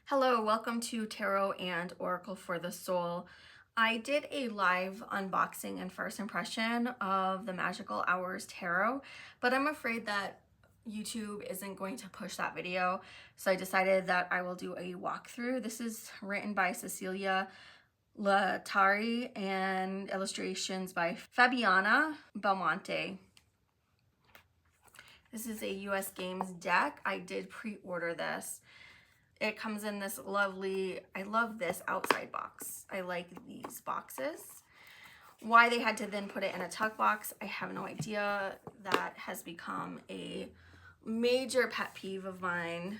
Hello, welcome to Tarot and Oracle for the Soul. I did a live unboxing and first impression of the Magical Hours Tarot, but I'm afraid that YouTube isn't going to push that video, so I decided that I will do a walkthrough. This is written by Cecilia, Lattari, and illustrations by Fabiana Belmonte. This is a US Games deck. I did pre-order this. It comes in this lovely, I love this outside box. I like these boxes. Why they had to then put it in a tuck box, I have no idea. That has become a major pet peeve of mine.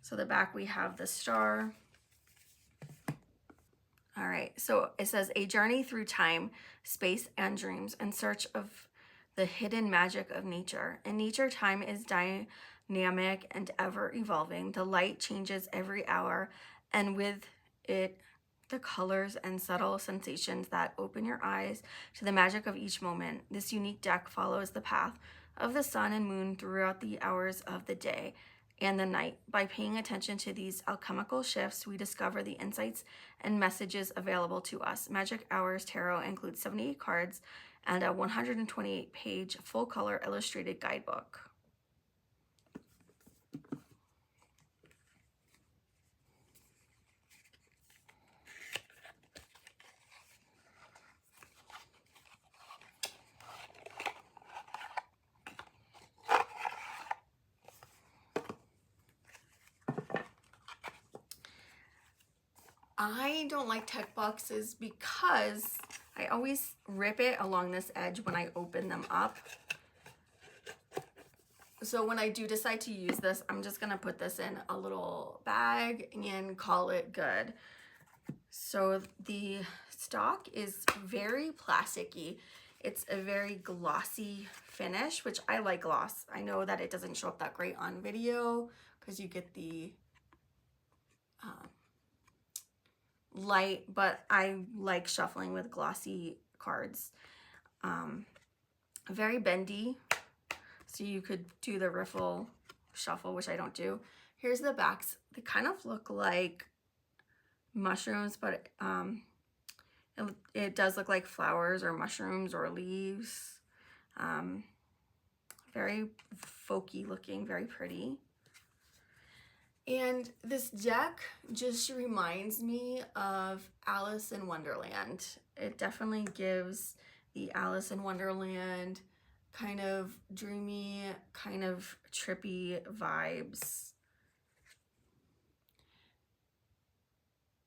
So the back we have the star. All right, so it says, a journey through time, space, and dreams in search of the hidden magic of nature. In nature, time is dynamic and ever evolving. The light changes every hour, and with it, the colors and subtle sensations that open your eyes to the magic of each moment. This unique deck follows the path of the sun and moon throughout the hours of the day and the night. By paying attention to these alchemical shifts, we discover the insights and messages available to us. Magic Hours Tarot includes 78 cards and a 128-page full-color illustrated guidebook. I don't like tech boxes because I always rip it along this edge when I open them up. So when I do decide to use this, I'm just gonna put this in a little bag and call it good. So the stock is very plasticky. It's a very glossy finish, which I like gloss. I know that it doesn't show up that great on video because you get the light, but I like shuffling with glossy cards. Very bendy, so you could do the riffle shuffle, which I don't do. Here's the backs. They kind of look like mushrooms, but it does look like flowers or mushrooms or leaves. Very folky looking, very pretty. And this deck just reminds me of Alice in Wonderland. It definitely gives the Alice in Wonderland kind of dreamy, kind of trippy vibes.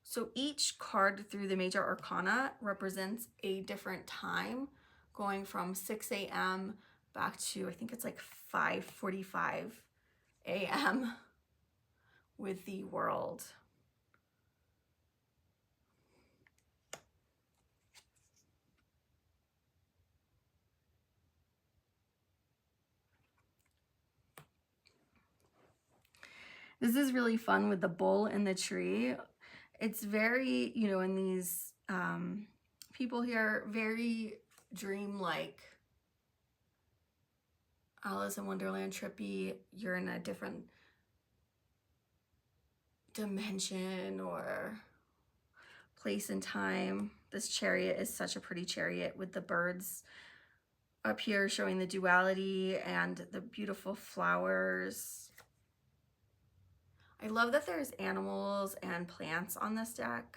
So each card through the major arcana represents a different time, going from 6 a.m. back to, I think it's like 5:45 a.m. with the world. This is really fun with the bull in the tree. It's very, in these people here, very dreamlike. Alice in Wonderland, trippy. You're in a different dimension or place in time. This chariot is such a pretty chariot with the birds up here showing the duality and the beautiful flowers. I love that there's animals and plants on this deck,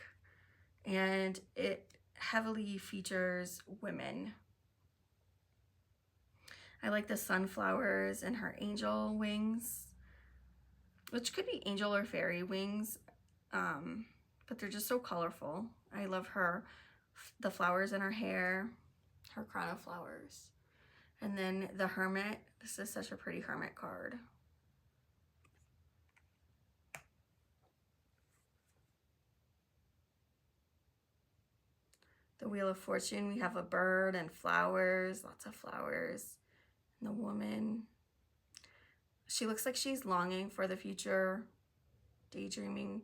and it heavily features women. I like the sunflowers and her angel wings, which could be angel or fairy wings, but they're just so colorful. I love the flowers in her hair, her crown of flowers. And then the hermit. This is such a pretty hermit card. The Wheel of Fortune, we have a bird and flowers, lots of flowers. And the woman, she looks like she's longing for the future, daydreaming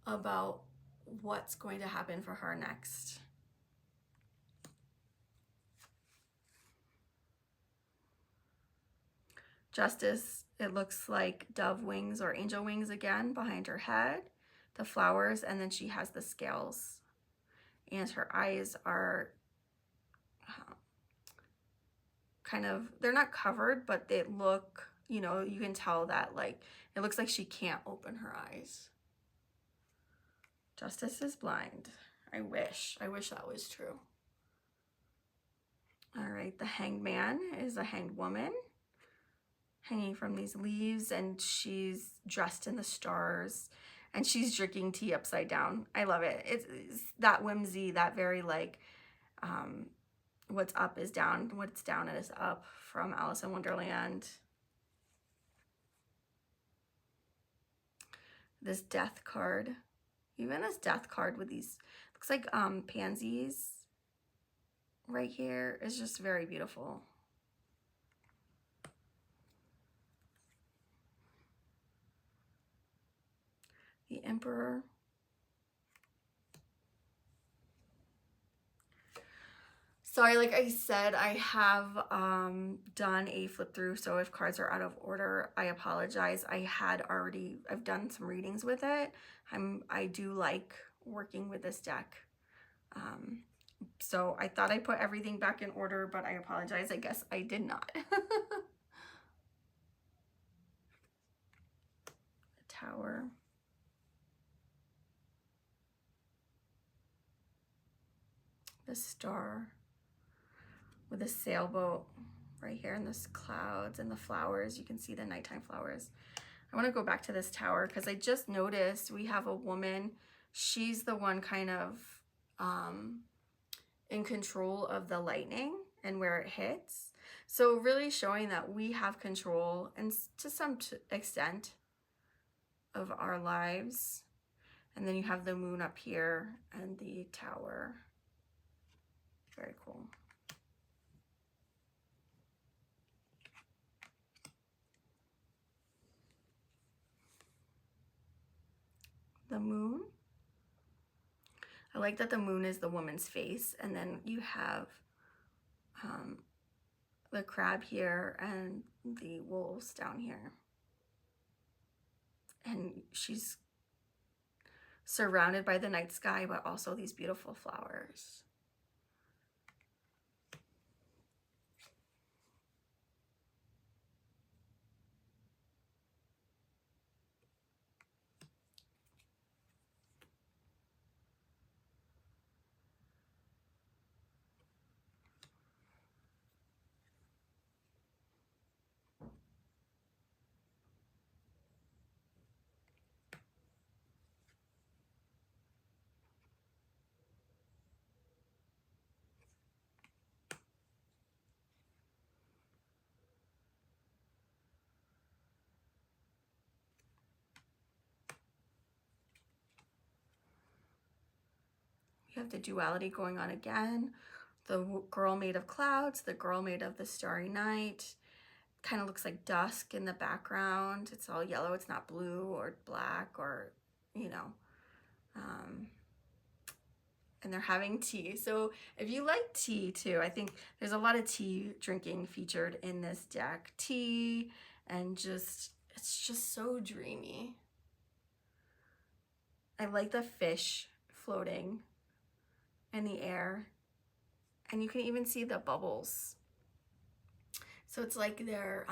about what's going to happen for her next. Justice It looks like dove wings or angel wings again behind her head, the flowers, and then she has the scales. And her eyes are kind of, they're not covered, but they look, you know, you can tell that like, it looks like she can't open her eyes. Justice is blind. I wish that was true. All right, the hanged man is a hanged woman hanging from these leaves, and she's dressed in the stars, and she's drinking tea upside down. I love it. It's that whimsy, that very like, what's up is down, what's down is up from Alice in Wonderland. This death card, even this death card with these, looks like pansies right here, is just very beautiful. The Emperor. Sorry, like I said, I have done a flip through, so if cards are out of order, I apologize. I've done some readings with it. I do like working with this deck. So I thought I put everything back in order, but I apologize. I guess I did not. The Tower. The Star. With a sailboat right here in this clouds and the flowers. You can see the nighttime flowers. I want to go back to this tower because I just noticed we have a woman. She's the one kind of in control of the lightning and where it hits. So really showing that we have control, and to some extent, of our lives. And then you have the moon up here and the tower. Very cool. The moon. I like that the moon is the woman's face, and then you have the crab here and the wolves down here. And she's surrounded by the night sky, but also these beautiful flowers. You have the duality going on again. The girl made of clouds, the girl made of the starry night. Kind of looks like dusk in the background. It's all yellow. It's not blue or black or, you know. And they're having tea. So if you like tea too, I think there's a lot of tea drinking featured in this deck. Tea and just, it's just so dreamy. I like the fish floating in the air, and you can even see the bubbles. So it's like they're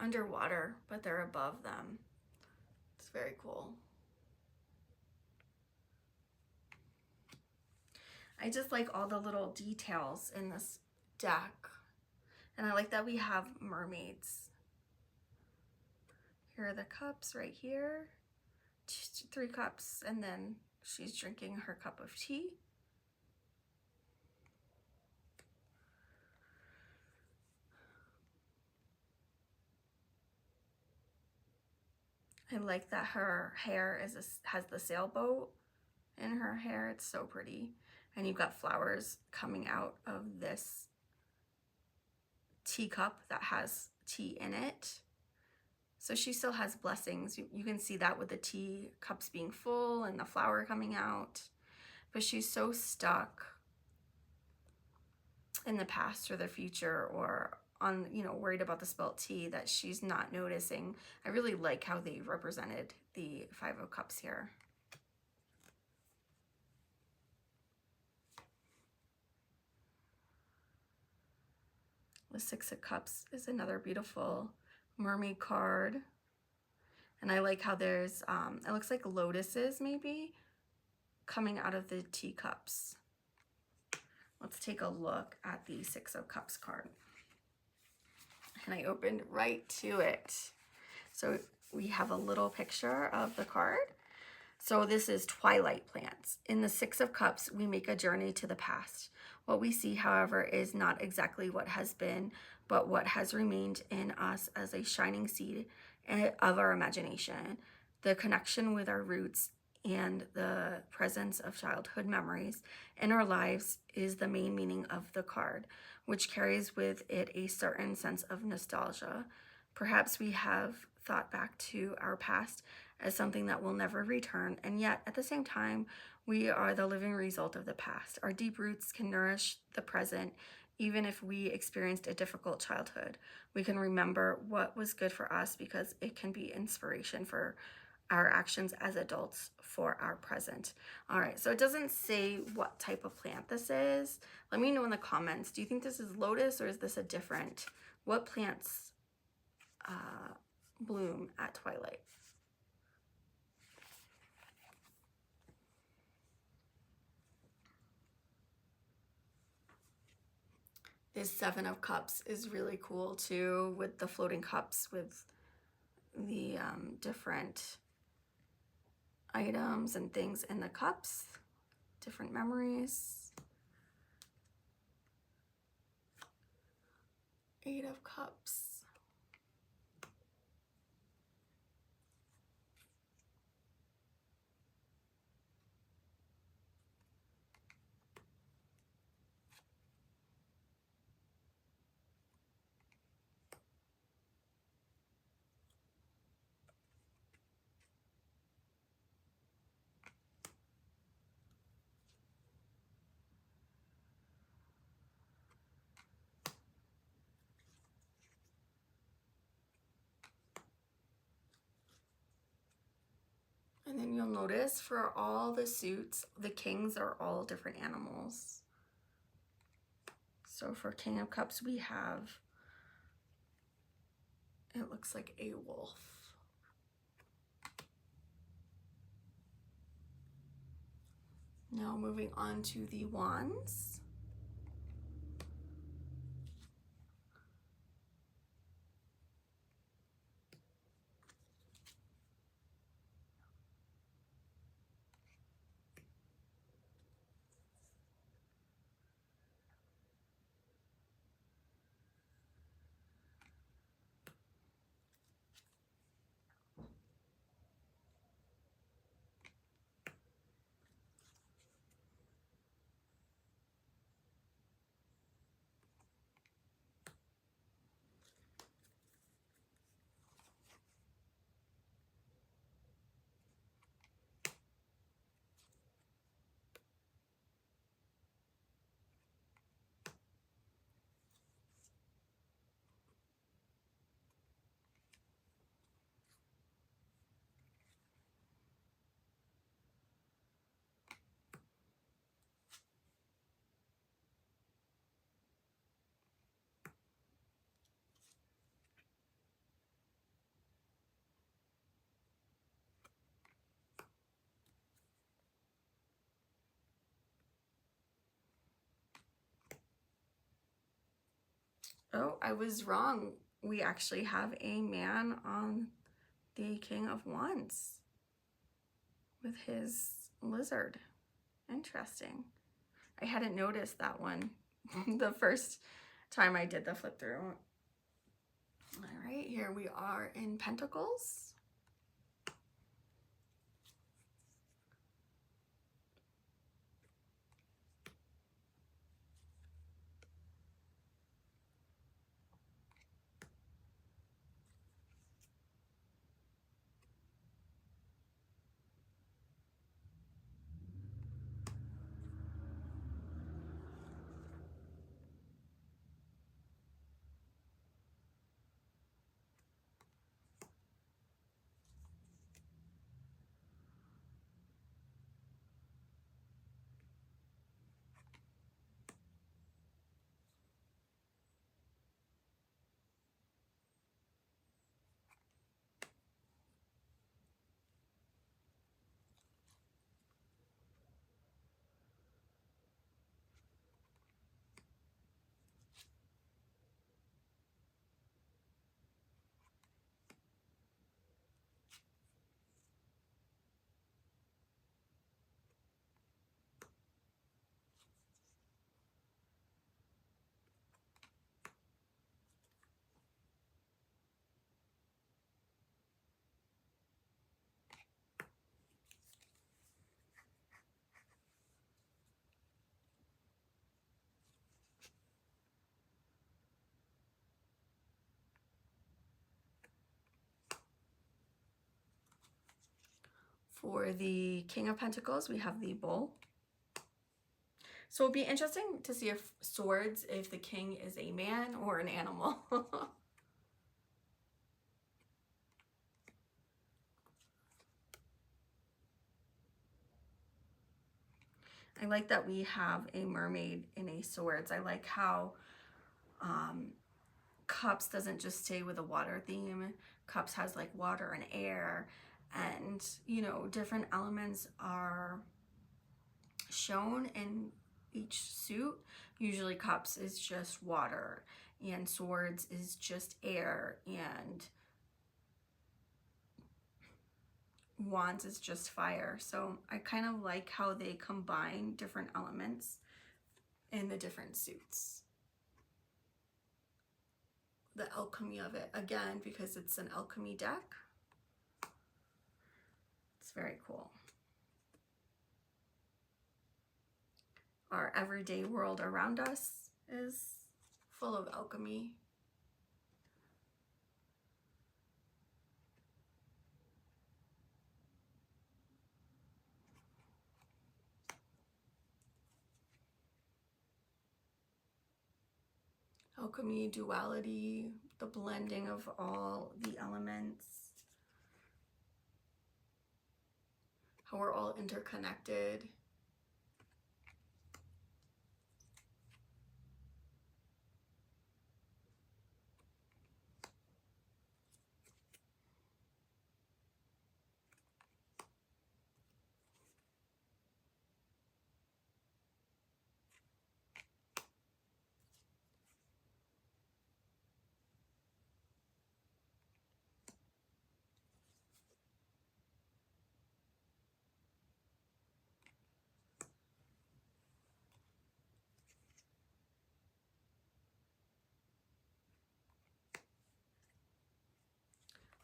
underwater, but they're above them. It's very cool. I just like all the little details in this deck. And I like that we have mermaids. Here are the cups right here. 3 cups, and then she's drinking her cup of tea. I like that her hair has the sailboat in her hair. It's so pretty. And you've got flowers coming out of this teacup that has tea in it. So she still has blessings. You can see that with the tea cups being full and the flower coming out. But she's so stuck in the past or the future or on, worried about the spelt T, that she's not noticing. I really like how they represented the Five of Cups here. The Six of Cups is another beautiful mermaid card. And I like how there's, it looks like lotuses maybe coming out of the teacups. Let's take a look at the Six of Cups card. And I opened right to it. So we have a little picture of the card. So this is twilight plants. In the Six of Cups, we make a journey to the past. What we see, however, is not exactly what has been, but what has remained in us as a shining seed of our imagination. The connection with our roots and the presence of childhood memories in our lives is the main meaning of the card, which carries with it a certain sense of nostalgia. Perhaps we have thought back to our past as something that will never return, and yet at the same time, we are the living result of the past. Our deep roots can nourish the present, even if we experienced a difficult childhood. We can remember what was good for us because it can be inspiration for our actions as adults for our present. All right, so it doesn't say what type of plant this is. Let me know in the comments. Do you think this is lotus or is this a different? What plants bloom at twilight? This Seven of Cups is really cool too, with the floating cups with the different items and things in the cups, different memories. Eight of Cups. And then you'll notice for all the suits, the kings are all different animals. So for King of Cups, we have, it looks like a wolf. Now moving on to the wands. Oh, I was wrong. We actually have a man on the King of Wands with his lizard. Interesting. I hadn't noticed that one the first time I did the flip through. All right, here we are in Pentacles. For the King of Pentacles, we have the Bull. So it'll be interesting to see if swords, if the king is a man or an animal. I like that we have a mermaid in a swords. I like how Cups doesn't just stay with a water theme. Cups has like water and air, and you know, different elements are shown in each suit. Usually Cups is just water, and Swords is just air, and Wands is just fire. So I kind of like how they combine different elements in the different suits. The alchemy of it, again, because it's an alchemy deck. It's very cool. Our everyday world around us is full of alchemy. Alchemy, duality, the blending of all the elements, how we're all interconnected.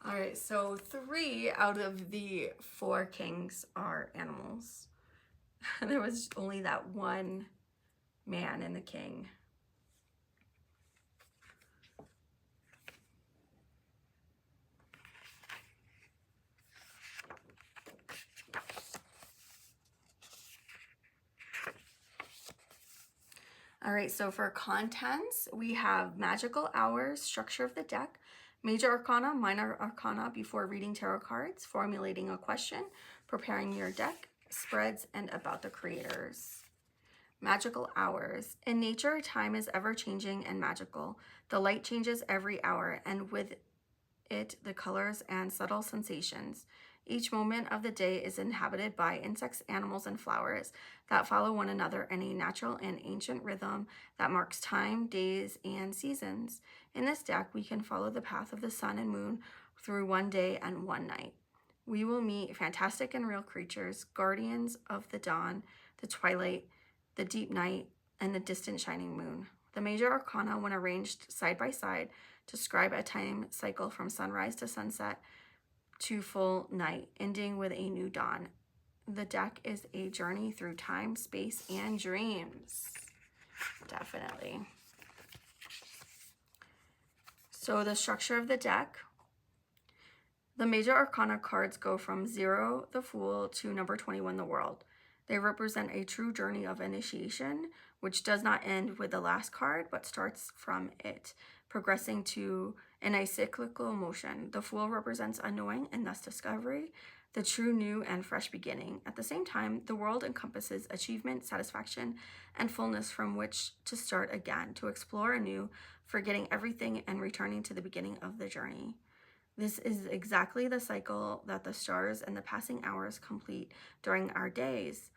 All right, so 3 out of the 4 kings are animals. There was only that one man in the king. All right, so for contents, we have magical hours, structure of the deck, major arcana, minor arcana before reading tarot cards, formulating a question, preparing your deck, spreads, and about the creators. Magical hours. In nature, time is ever changing and magical. The light changes every hour, and with it, the colors and subtle sensations. Each moment of the day is inhabited by insects, animals, and flowers that follow one another in a natural and ancient rhythm that marks time, days, and seasons. In this deck, we can follow the path of the sun and moon through one day and one night. We will meet fantastic and real creatures, guardians of the dawn, the twilight, the deep night, and the distant shining moon. The major arcana, when arranged side by side, describe a time cycle from sunrise to sunset to full night, ending with a new dawn. The deck is a journey through time, space, and dreams. Definitely. So the structure of the deck. The major arcana cards go from 0, the Fool, to number 21, the World. They represent a true journey of initiation, which does not end with the last card, but starts from it, progressing to in a cyclical motion. The Fool represents unknowing and thus discovery, the true, new, and fresh beginning. At the same time, the World encompasses achievement, satisfaction, and fullness from which to start again, to explore anew, forgetting everything and returning to the beginning of the journey. This is exactly the cycle that the stars and the passing hours complete during our days.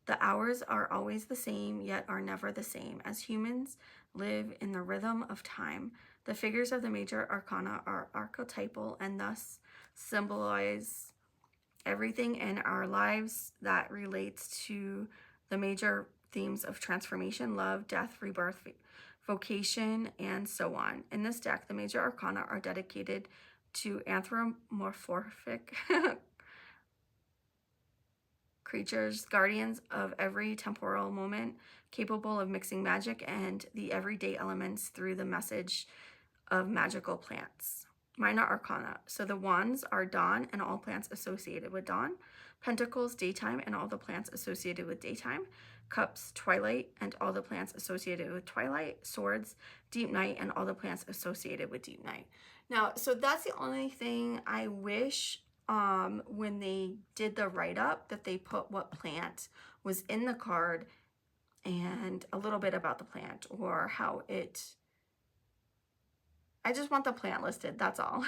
The hours are always the same, yet are never the same. As humans live in the rhythm of time, the figures of the major arcana are archetypal and thus symbolize everything in our lives that relates to the major themes of transformation, love, death, rebirth, vocation, and so on. In this deck, the major arcana are dedicated to anthropomorphic creatures, guardians of every temporal moment, capable of mixing magic and the everyday elements through the message of magical plants. Minor arcana. So the wands are dawn and all plants associated with dawn. Pentacles, daytime and all the plants associated with daytime. Cups, twilight and all the plants associated with twilight. Swords, deep night and all the plants associated with deep night. Now, so that's the only thing I wish when they did the write-up that they put what plant was in the card and a little bit about the plant or how it, I just want the plant listed, that's all.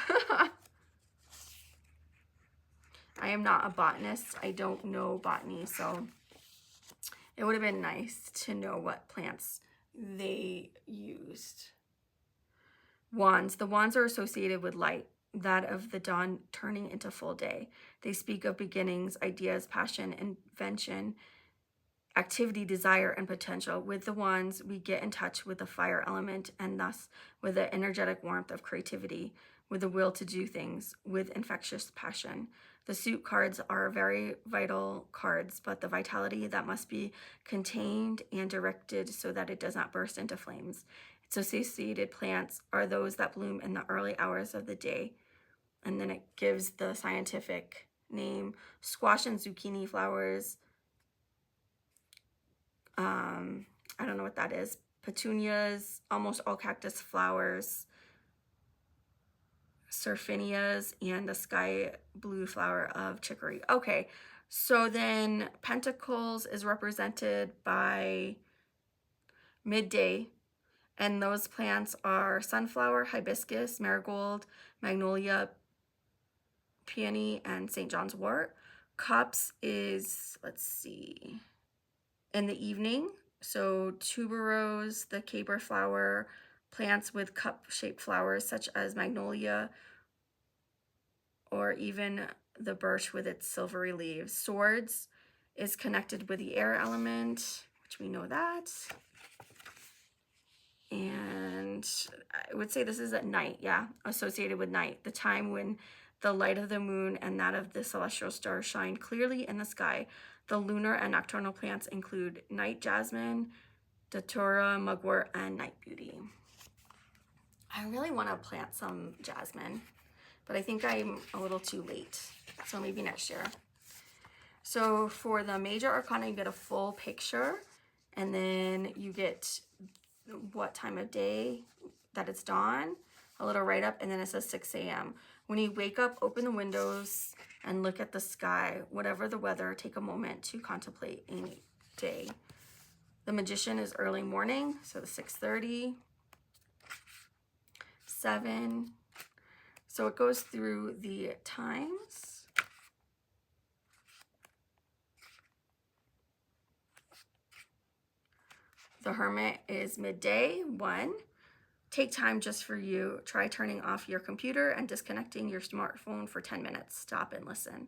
I am not a botanist. I don't know botany, so it would have been nice to know what plants they used. Wands. The wands are associated with light, that of the dawn turning into full day. They speak of beginnings, ideas, passion, invention, activity, desire, and potential. With the wands, we get in touch with the fire element and thus with the energetic warmth of creativity, with the will to do things, with infectious passion. The suit cards are very vital cards, but the vitality that must be contained and directed so that it does not burst into flames. Its associated plants are those that bloom in the early hours of the day. And then it gives the scientific name: squash and zucchini flowers. I don't know what that is. Petunias, almost all cactus flowers, surfinias, and the sky blue flower of chicory. Okay, so then Pentacles is represented by midday, and those plants are sunflower, hibiscus, marigold, magnolia, peony, and St. John's wort. Cups is, let's see, in the evening. So tuberose, the caper flower, plants with cup-shaped flowers such as magnolia, or even the birch with its silvery leaves. Swords is connected with the air element, which we know that. And I would say this is at night, yeah, associated with night, the time when the light of the moon and that of the celestial stars shine clearly in the sky. The lunar and nocturnal plants include night jasmine, datura, mugwort, and night beauty. I really want to plant some jasmine, but I think I'm a little too late, so maybe next year. So for the major arcana, you get a full picture, and then you get what time of day that it's dawn, a little write-up, and then it says 6 a.m. When you wake up, open the windows and look at the sky. Whatever the weather, take a moment to contemplate a day. The Magician is early morning, so the 6:30, 7. So it goes through the times. The Hermit is midday, 1. Take time just for you. Try turning off your computer and disconnecting your smartphone for 10 minutes. Stop and listen.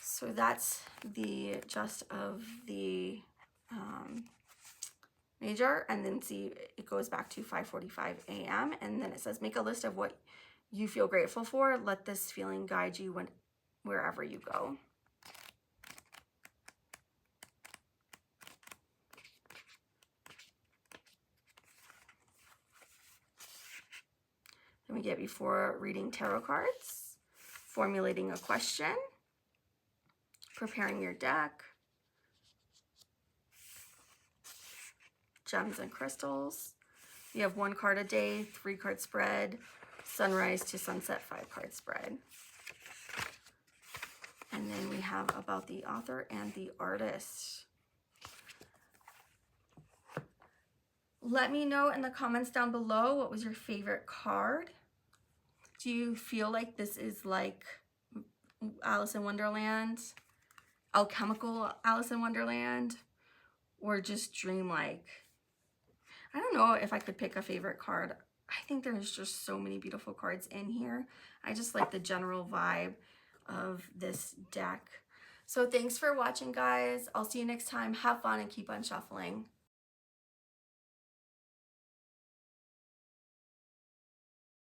So that's the gist of the major. And then see, it goes back to 5:45 a.m. And then it says, make a list of what you feel grateful for. Let this feeling guide you wherever you go. Then we get before reading tarot cards, formulating a question, preparing your deck, gems and crystals. You have 1 card a day, 3-card spread, sunrise to sunset, 5-card spread. And then we have about the author and the artist. Let me know in the comments down below, what was your favorite card? Do you feel like this is like Alice in Wonderland, alchemical Alice in Wonderland, or just dreamlike? I don't know if I could pick a favorite card. I think there's just so many beautiful cards in here. I just like the general vibe of this deck. So thanks for watching, guys. I'll see you next time. Have fun and keep on shuffling.